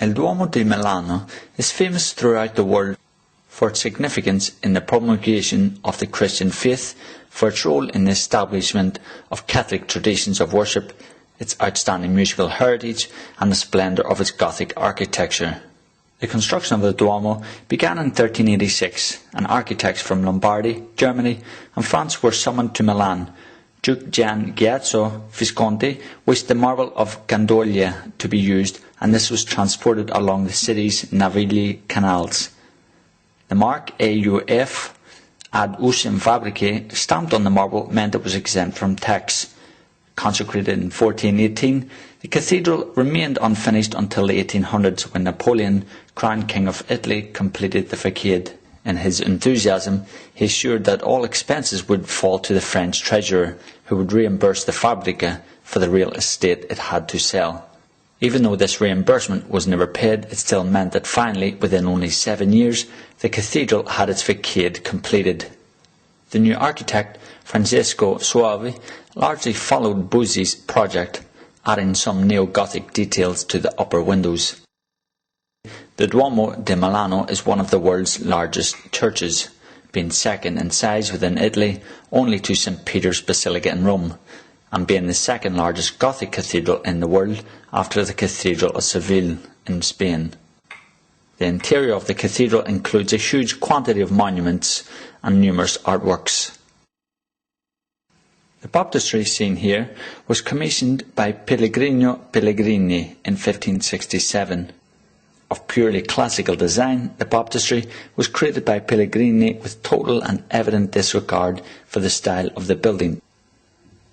El Duomo di Milano is famous throughout the world for its significance in the promulgation of the Christian faith, for its role in the establishment of Catholic traditions of worship, its outstanding musical heritage, and the splendour of its Gothic architecture. The construction of the Duomo began in 1386, and architects from Lombardy, Germany, and France were summoned to Milan. Duke Gian Ghiazzo Visconti wished the marble of Gandolia to be used, and this was transported along the city's Navigli canals. The mark AUF, ad usum fabricae, stamped on the marble meant it was exempt from tax. Consecrated in 1418, the cathedral remained unfinished until the 1800s, when Napoleon, crowned King of Italy, completed the facade. In his enthusiasm, he assured that all expenses would fall to the French treasurer, who would reimburse the Fabrica for the real estate it had to sell. Even though this reimbursement was never paid, it still meant that finally, within only 7 years, the cathedral had its facade completed. The new architect, Francesco Soavi, largely followed Buzzi's project, adding some neo-Gothic details to the upper windows. The Duomo di Milano is one of the world's largest churches, being second in size within Italy only to St. Peter's Basilica in Rome, and being the second largest Gothic cathedral in the world after the Cathedral of Seville in Spain. The interior of the cathedral includes a huge quantity of monuments and numerous artworks. The baptistry seen here was commissioned by Pellegrino Pellegrini in 1567. Of purely classical design, the baptistry was created by Pellegrini with total and evident disregard for the style of the building.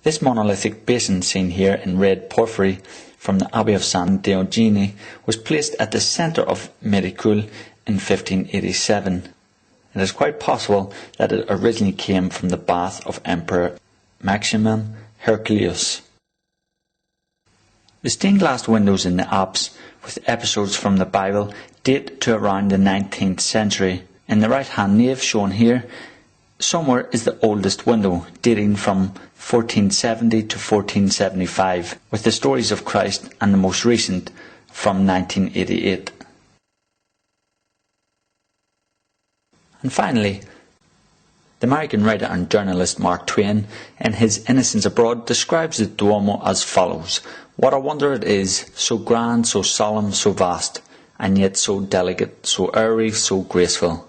This monolithic basin seen here in red porphyry from the Abbey of San Diogenni was placed at the centre of Medicule in 1587. It is quite possible that it originally came from the bath of Emperor Maximin Herculeus. The stained glass windows in the apse, with episodes from the Bible, date to around the 19th century. In the right-hand nave shown here, somewhere is the oldest window, dating from 1470 to 1475, with the stories of Christ, and the most recent from 1988. And finally, the American writer and journalist Mark Twain, in his Innocents Abroad, describes the Duomo as follows: "What a wonder it is, so grand, so solemn, so vast, and yet so delicate, so airy, so graceful.